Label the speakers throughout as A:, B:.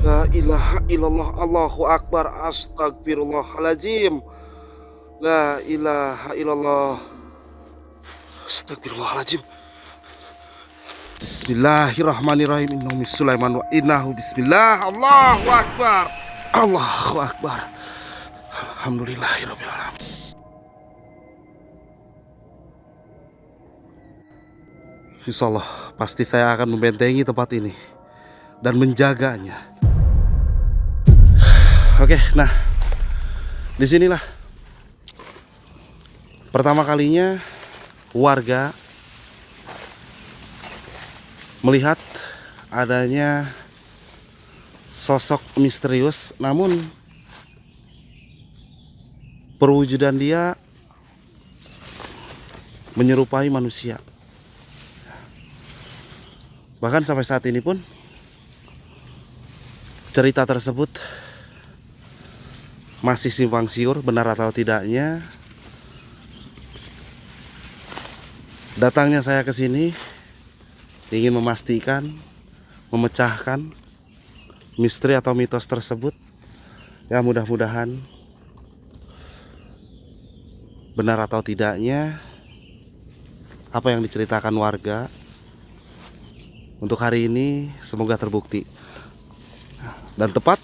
A: La ilaha illallah, Allahu Akbar, astagfirullahaladzim. La ilaha illallah, astagfirullahaladzim. Bismillahirrahmanirrahim. Innahu Sulaiman wa innahu bismillah. Allahu Akbar, Allahu Akbar. Alhamdulillahirabbil alamin. Insyaallah pasti saya akan membentengi tempat ini dan menjaganya. Oke, nah disinilah pertama kalinya warga melihat adanya sosok misterius, namun perwujudan dia menyerupai manusia. Bahkan sampai saat ini pun cerita tersebut masih simpang siur benar atau tidaknya. Datangnya saya ke sini ingin memastikan, memecahkan misteri atau mitos tersebut. Ya, mudah-mudahan benar atau tidaknya apa yang diceritakan warga untuk hari ini semoga terbukti. Dan tepat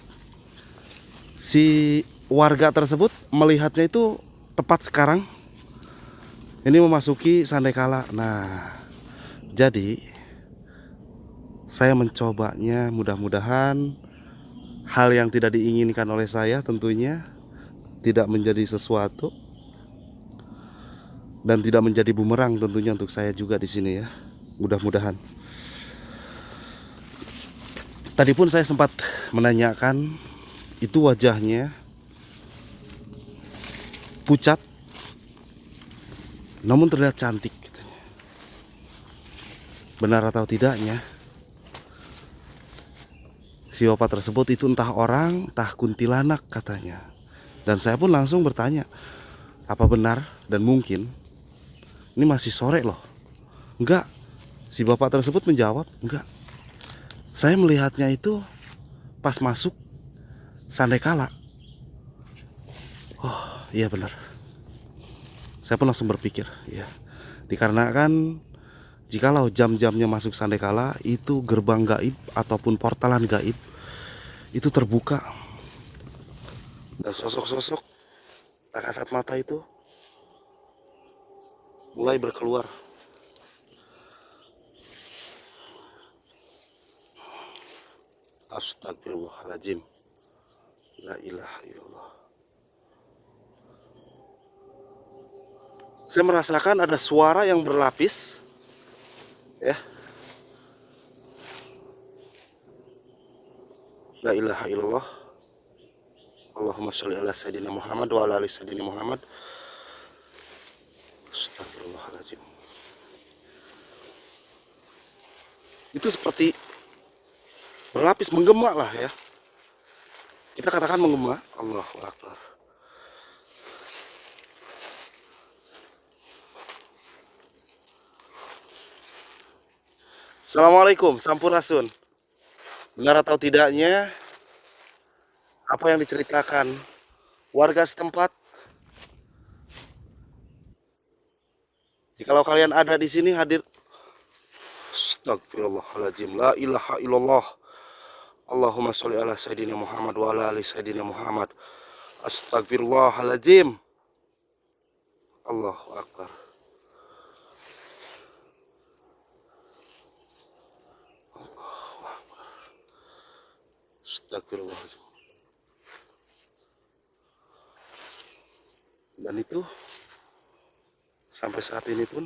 A: si warga tersebut melihatnya itu tepat sekarang ini memasuki Sandekala. Nah, jadi saya mencobanya, mudah-mudahan hal yang tidak diinginkan oleh saya tentunya tidak menjadi sesuatu dan tidak menjadi bumerang tentunya untuk saya juga di sini ya. Mudah-mudahan. Tadi pun saya sempat menanyakan, itu wajahnya pucat namun terlihat cantik. Benar atau tidaknya si bapak tersebut itu entah orang, entah kuntilanak katanya. Dan saya pun langsung bertanya, apa benar dan mungkin? Ini masih sore loh. Enggak. Si bapak tersebut menjawab, enggak. Saya melihatnya itu pas masuk Sandekala. Oh iya benar. Saya pun langsung berpikir, ya, dikarenakan jikalau jam-jamnya masuk Sandekala itu gerbang gaib ataupun portalan gaib itu terbuka dan sosok-sosok tak kasat mata itu mulai berkeluar. Astagfirullahaladzim. La ilaha illallah. Saya merasakan ada suara yang berlapis, ya. La ilaha illallah. Allahumma sholli ala sayyidina Muhammad wa ala ali sayyidina Muhammad. Astagfirullahaladzim. Itu seperti berlapis, menggema lah ya. Kita katakan menggema. Allahu Akbar. Assalamualaikum, sampurasun. Benar atau tidaknya apa yang diceritakan warga setempat? Jikalau kalian ada di sini hadir. Astagfirullahaladzim. La ilaha illallah. Allahumma sholli ala sayyidina Muhammad wa ala ali sayyidina Muhammad. Astagfirullahaladzim. Allahu Akbar. Allahu Akbar. Astagfirullahaladzim. Dan itu sampai saat ini pun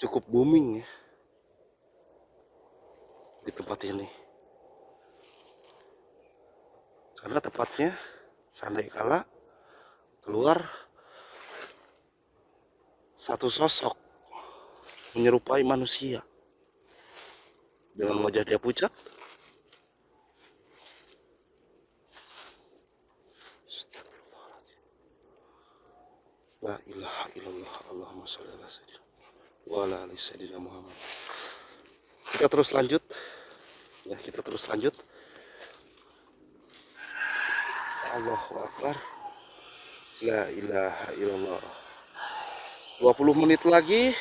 A: cukup booming ya di tempat ini, karena tepatnya Sandekala keluar satu sosok menyerupai manusia dengan wajah dia pucat. La ilaha illallah. Allahumma sholli ala sayyidina wa ala ali sayyidina Muhammad. Kita terus lanjut. Ya, kita terus lanjut. Allahu Akbar. La ilaha illallah. 20 menit lagi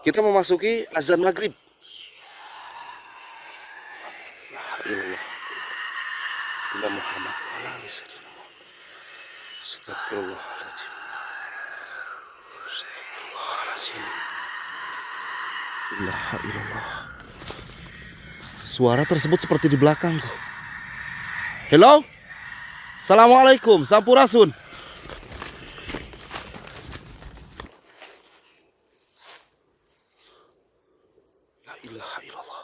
A: kita memasuki azan maghrib. La ilallah. Illa Muhammad ala alihi sayyidina Muhammad. Astagfirullahaladzim. Astagfirullahaladzim. La ilallah. Suara tersebut seperti di belakang tuh. Hello? Assalamualaikum, Sampurasun. La ilaha illallah.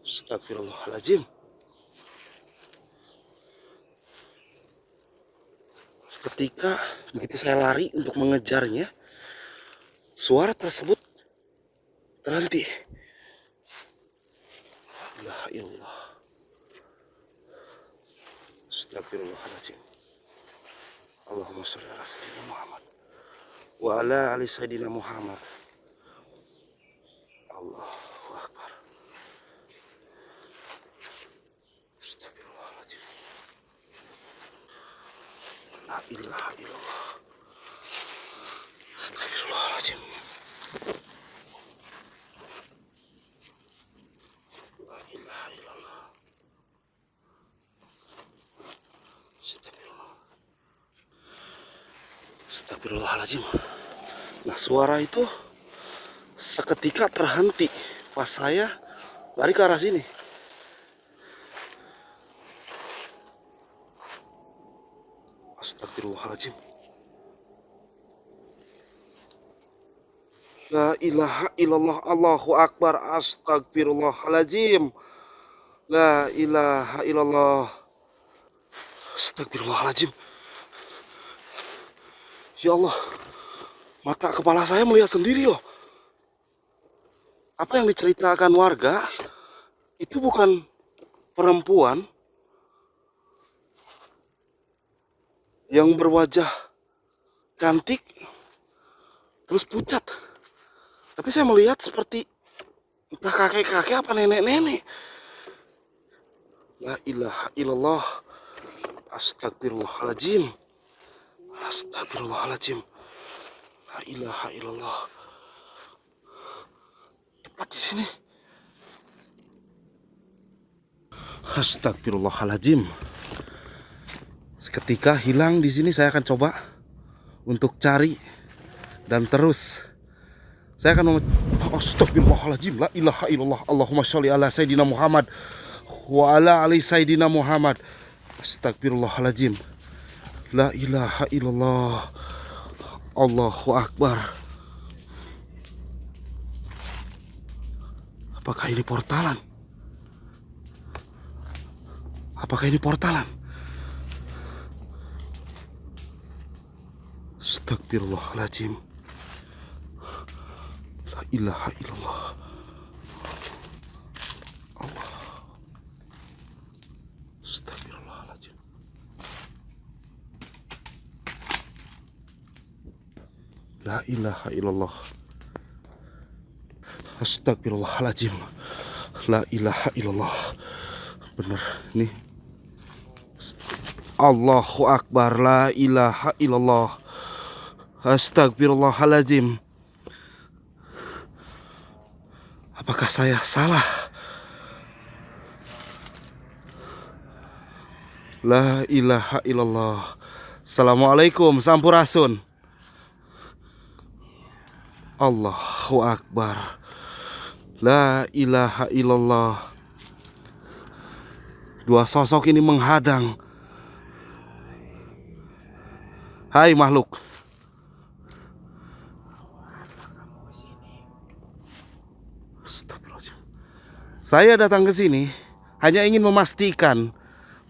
A: Astagfirullahaladzim. Seketika begitu saya lari untuk mengejarnya, suara tersebut terhenti. La ilaha illallah. Astagfirullahaladzim. Allahumma sholli ala sayyidina Muhammad wa ala ali sayyidina Muhammad. Allahu Akbar. Astagfirullahaladzim. La ilaha illallah. Astagfirullahaladzim. La ilaha illallah. Astagfirullahaladzim. Nah, suara itu seketika terhenti pas saya lari ke arah sini. Astagfirullahaladzim. La ilaha illallah. Allahu Akbar. Astagfirullahaladzim. La ilaha illallah. Astagfirullahaladzim. Ya Allah, mata kepala saya melihat sendiri loh. Apa yang diceritakan warga itu bukan perempuan yang berwajah cantik terus pucat. Tapi saya melihat seperti entah kakek-kakek apa nenek-nenek. La ilaha illallah. Astagfirullahaladzim. Astagfirullahaladzim. La ilaha illallah. Tepat di sini. Astagfirullahaladzim. Seketika hilang di sini, saya akan coba untuk cari dan terus saya akan astagfirullahaladzim. La ilaha illallah. Allahumma sholli ala sayyidina Muhammad wa ala ali sayyidina Muhammad. Astagfirullahaladzim. La ilaha illallah. Allahu Akbar. Apakah ini portalan? Apakah ini portalan? Astagfirullahaladzim. La ilaha illallah. Allah. Astagfirullahaladzim. La ilaha illallah. Astagfirullahaladzim. La ilaha illallah. Benar nih. Allahu Akbar. La ilaha illallah. Astagfirullahaladzim. Apakah saya salah? La ilaha illallah. Assalamualaikum, Sampurasun. Allahu Akbar. La ilaha illallah. Dua sosok ini menghadang. Hai makhluk. Astagfirullahaladzim. Saya datang ke sini hanya ingin memastikan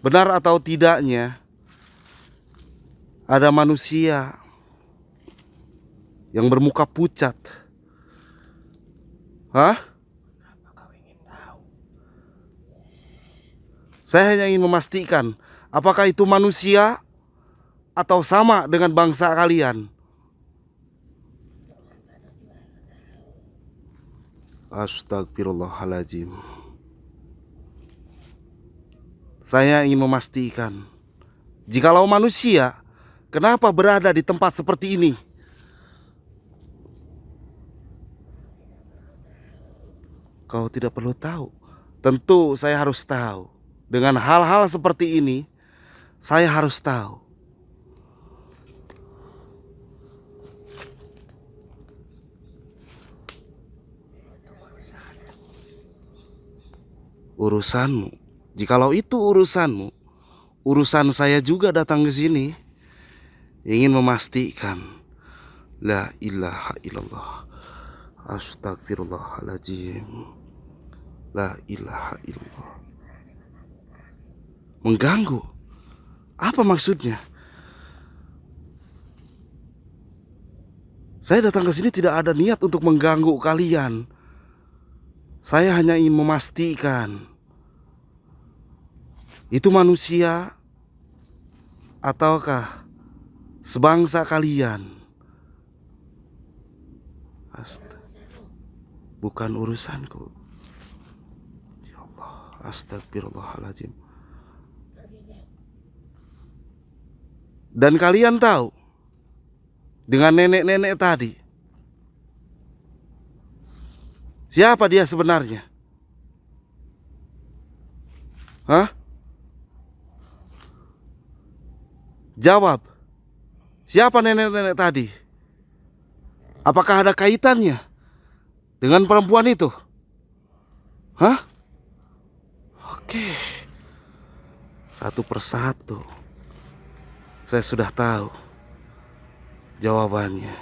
A: benar atau tidaknya ada manusia yang bermuka pucat. Hah? Saya hanya ingin memastikan apakah itu manusia atau sama dengan bangsa kalian. Astagfirullahaladzim. Saya ingin memastikan, jikalau manusia, kenapa berada di tempat seperti ini? Kau tidak perlu tahu. Tentu saya harus tahu. Dengan hal-hal seperti ini, saya harus tahu. Urusanmu. Jikalau itu urusanmu, urusan saya juga datang ke sini. Ingin memastikan. La ilaha illallah. Astagfirullahaladzim. La ilaha illallah. Mengganggu? Apa maksudnya? Saya datang ke sini tidak ada niat untuk mengganggu kalian. Saya hanya ingin memastikan itu manusia ataukah sebangsa kalian. Bukan urusanku. Ya Allah, astagfirullahaladzim. Dan kalian tahu, dengan nenek-nenek tadi, siapa dia sebenarnya? Hah? Jawab. Siapa nenek-nenek tadi? Apakah ada kaitannya dengan perempuan itu? Hah? Oke. Satu persatu saya sudah tahu jawabannya.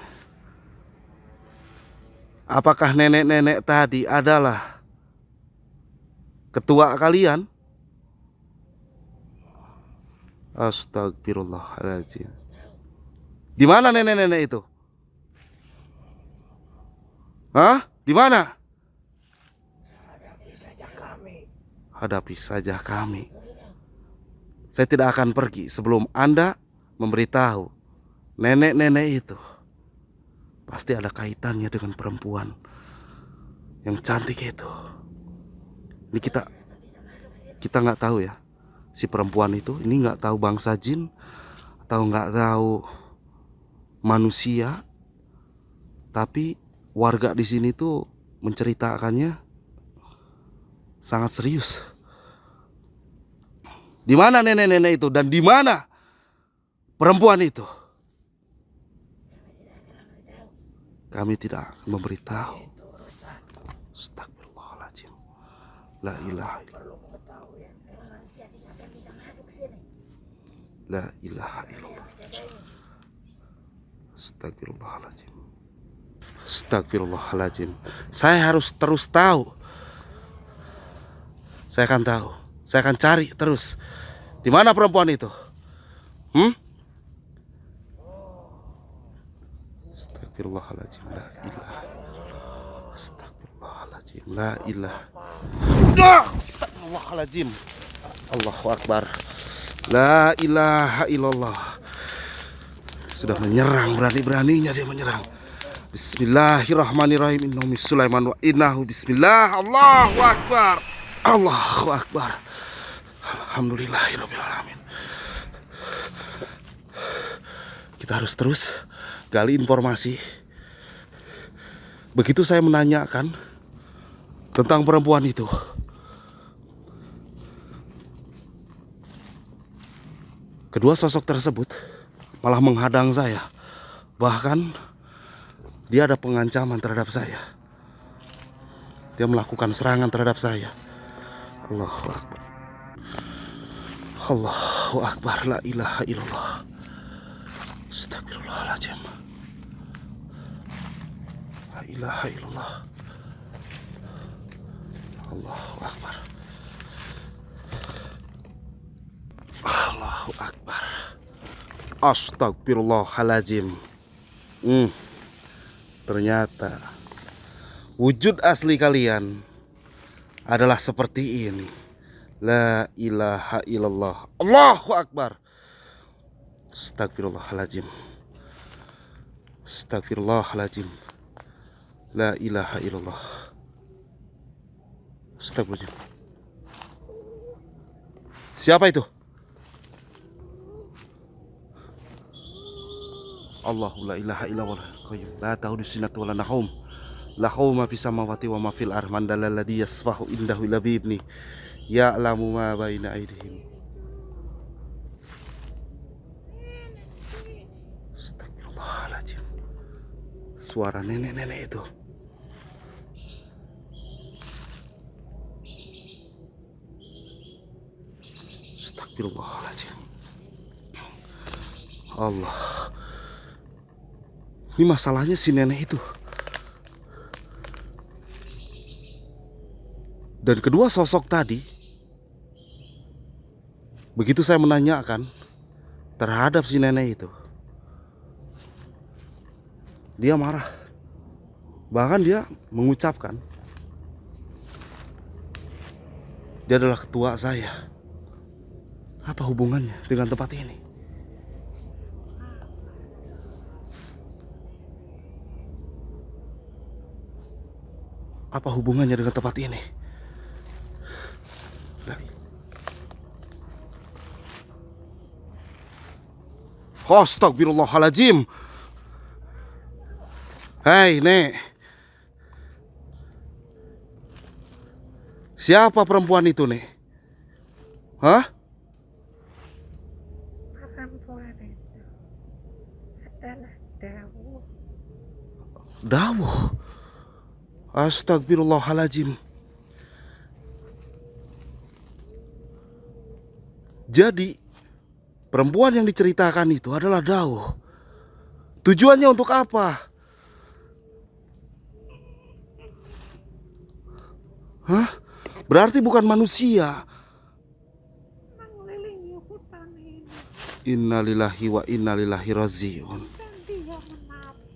A: Apakah nenek-nenek tadi adalah ketua kalian? Astagfirullahaladzim. Di mana nenek-nenek itu? Hah? Di mana?
B: Hadapi saja kami.
A: Hadapi saja kami. Saya tidak akan pergi sebelum Anda memberitahu nenek-nenek itu. Pasti ada kaitannya dengan perempuan yang cantik itu. Ini kita nggak tahu ya, si perempuan itu ini nggak tahu bangsa jin atau nggak tahu manusia, tapi warga di sini tuh menceritakannya sangat serius. Di mana nenek-nenek itu dan di mana perempuan itu? Kami tidak akan memberitahu. Astagfirullahaladzim. La ilaha illallah. La ilaha illallah. Astagfirullahaladzim. Astagfirullahaladzim. Saya harus terus tahu. Saya akan tahu. Saya akan cari terus. Di mana perempuan itu? Astagfirullahaladzim. La ilaha illallah. Astagfirullahaladzim. La ilaha. Astagfirullahaladzim. Allahu Akbar. La ilaha illallah. Sudah menyerang, berani-beraninya dia menyerang. Bismillahirrahmanirrahim. Innahu Sulaiman wa innahu bismillah. Allahu Akbar. Allahu Akbar. Alhamdulillahirabbil alamin. Kita harus terus gali informasi. Begitu saya menanyakan tentang perempuan itu, kedua sosok tersebut malah menghadang saya. Bahkan dia ada pengancaman terhadap saya. Dia melakukan serangan terhadap saya. Allahu Akbar. Allahu Akbar. La ilaha illallah. Astagfirullahaladzim. La ilaha illallah. Allahu Akbar. Allahu Akbar. Astagfirullahaladzim. Ternyata wujud asli kalian adalah seperti ini. La ilaha illallah. Allahu Akbar. Astagfirullahaladzim. Astagfirullahaladzim. La ilaha illallah. Astagfirullahaladzim. Siapa itu? Allahu la ilaha illallah qayyum la ta'khudhuhu sinatun wa la nawm lahu ma fis samawati wa ma fil ardi man dalladzi yasfahu indahu illa bi idni ya'lamu ma baina aydihim. Astagfirullahaladzim. Suara nenek-nenek itu. Astagfirullahaladzim. Allah. Ini masalahnya si nenek itu. Dan kedua sosok tadi, begitu saya menanyakan terhadap si nenek itu, dia marah. Bahkan dia mengucapkan, dia adalah ketua saya. Apa hubungannya dengan tempat ini? Apa hubungannya dengan tempat ini? Astagfirullahaladzim. Hei, Nek. Siapa perempuan itu, Nek? Hah?
B: Perempuan itu adalah Dawuh.
A: Dawuh. Astagfirullahaladzim. Jadi perempuan yang diceritakan itu adalah Dawuh. Tujuannya untuk apa? Hah? Berarti bukan manusia.
B: Mengelilingi hutan ini
A: Innalillahi wa innalillahi rajiun.
B: dan dia menari.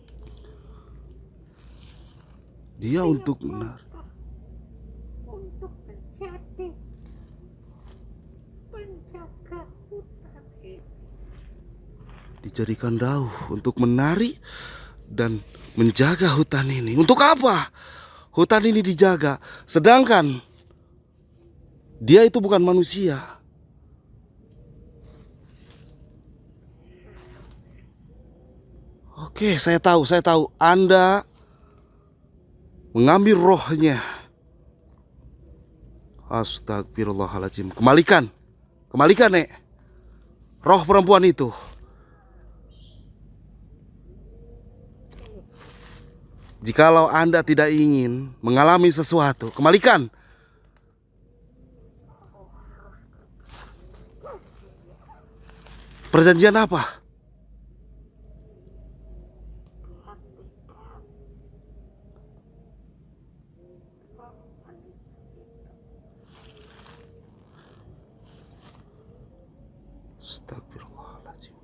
A: Dia untuk menar.
B: Untuk menjadi penjaga hutan ini.
A: Dijadikan Dawuh untuk menari dan menjaga hutan ini. Untuk apa? Hutan ini dijaga, sedangkan dia itu bukan manusia. Oke, saya tahu Anda mengambil rohnya. Astagfirullahaladzim. Kembalikan, Nek, roh perempuan itu. Jikalau Anda tidak ingin mengalami sesuatu, kembalikan. Perjanjian apa? Astagfirullahaladzim.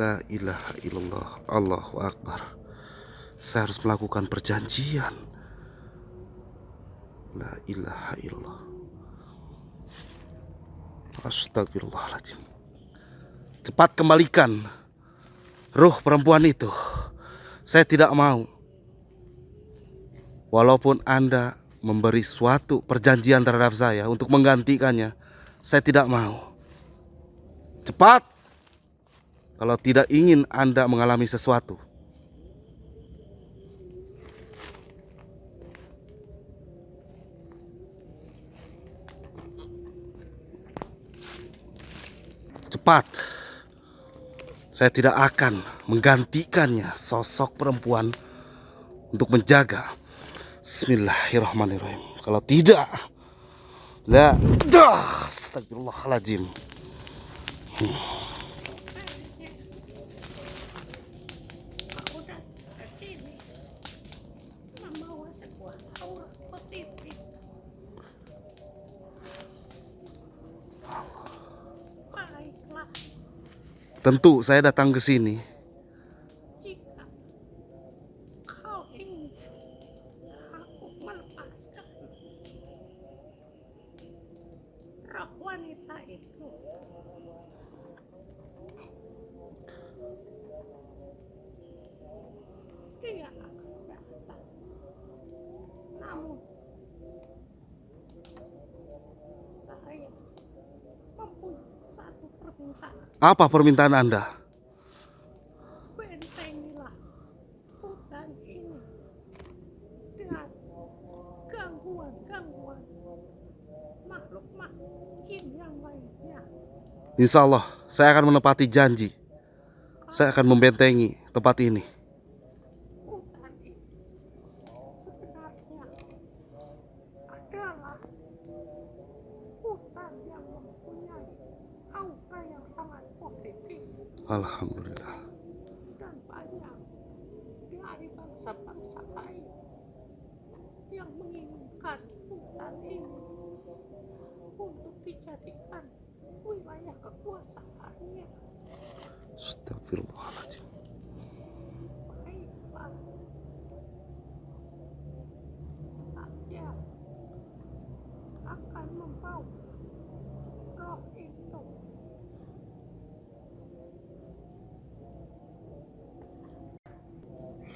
A: La ilaha illallah. Allahu Akbar. Saya harus melakukan perjanjian. La ilaha illallah. Astagfirullahaladzim. Cepat kembalikan ruh perempuan itu. Saya tidak mau. Walaupun Anda memberi suatu perjanjian terhadap saya untuk menggantikannya, saya tidak mau. Cepat. Kalau tidak ingin Anda mengalami sesuatu. Cepat. Saya tidak akan menggantikannya sosok perempuan untuk menjaga. Bismillahirrahmanirrahim. Kalau tidak, la dah, astagfirullahaladzim.
B: Aku datang ke sini membawa sebuah aura positif. Baiklah,
A: Tentu saya datang ke sini
B: jika kau ingin aku melepaskan roh wanita itu, dia akan datang. Namun
A: Apa permintaan Anda?
B: bentengilah hutan ini dari gangguan-gangguan makhluk-makhluk jin yang lainnya.
A: Insya Allah saya akan menepati janji. Saya akan membentengi tempat ini.
B: Hutan ini sebenarnya adalah hutan yang mempunyai aura yang sangat positif
A: Alhamdulillah.
B: dan banyak dari bangsa-bangsa lain yang menginginkan hutan ini untuk dijadikan wilayah kekuasaannya.
A: Astagfirullahaladzim.
B: Baiklah, saya akan membawa roh itu.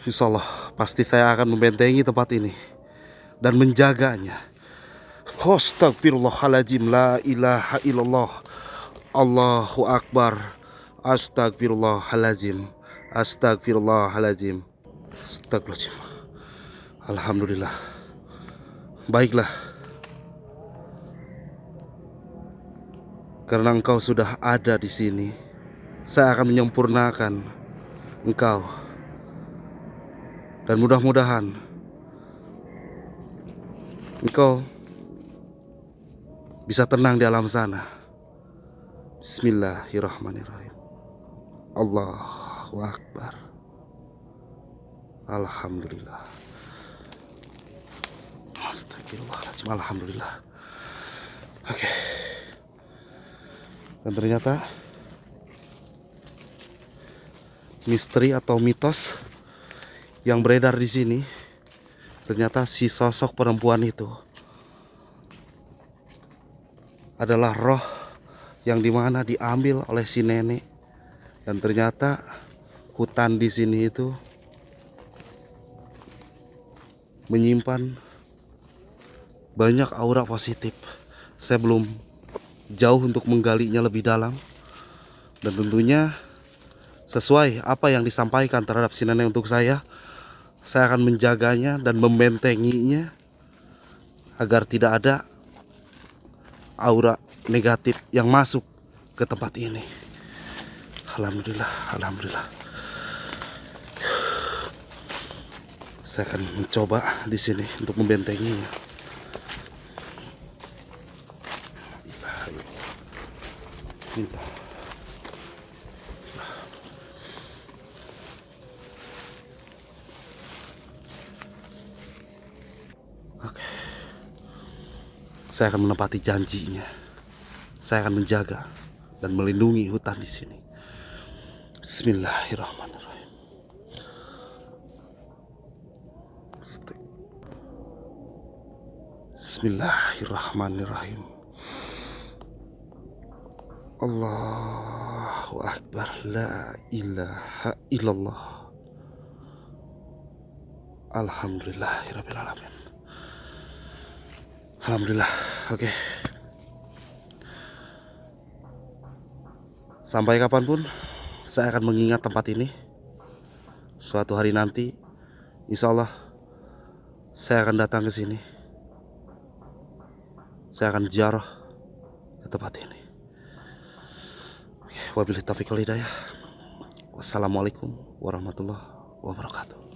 A: Insya Allah pasti saya akan membentengi tempat ini dan menjaganya. Astagfirullahaladzim. La ilaha illallah. Allahu Akbar. Astagfirullahaladzim. Astagfirullahaladzim. Astagfirullahaladzim. Alhamdulillah. Baiklah. Karena engkau sudah ada di sini, saya akan menyempurnakan engkau. Dan mudah-mudahan engkau bisa tenang di alam sana. Bismillahirrahmanirrahim. Allahu Akbar. Alhamdulillah. Astagfirullahaladzim. Alhamdulillah. Oke. Dan ternyata misteri atau mitos yang beredar di sini, ternyata si sosok perempuan itu adalah roh yang dimana diambil oleh si nenek. Dan ternyata hutan di sini itu menyimpan banyak aura positif. Saya belum jauh untuk menggalinya lebih dalam, dan tentunya sesuai apa yang disampaikan terhadap si nenek untuk saya akan menjaganya dan membentenginya agar tidak ada aura negatif yang masuk ke tempat ini. Alhamdulillah, alhamdulillah. Saya akan mencoba di sini untuk membentenginya. Bismillah. Oke. Saya akan menepati janjinya. Saya akan menjaga dan melindungi hutan di sini. Bismillahirrahmanirrahim. Bismillahirrahmanirrahim. Allahu Akbar. La ilaha illallah. Alhamdulillahirabbil alamin. Alhamdulillah. Oke. Sampai kapanpun saya akan mengingat tempat ini. Suatu hari nanti, insya Allah saya akan datang ke sini. Saya akan ziarah ke tempat ini. Wabillahi taufiq wal hidayah. Wassalamualaikum warahmatullahi wabarakatuh.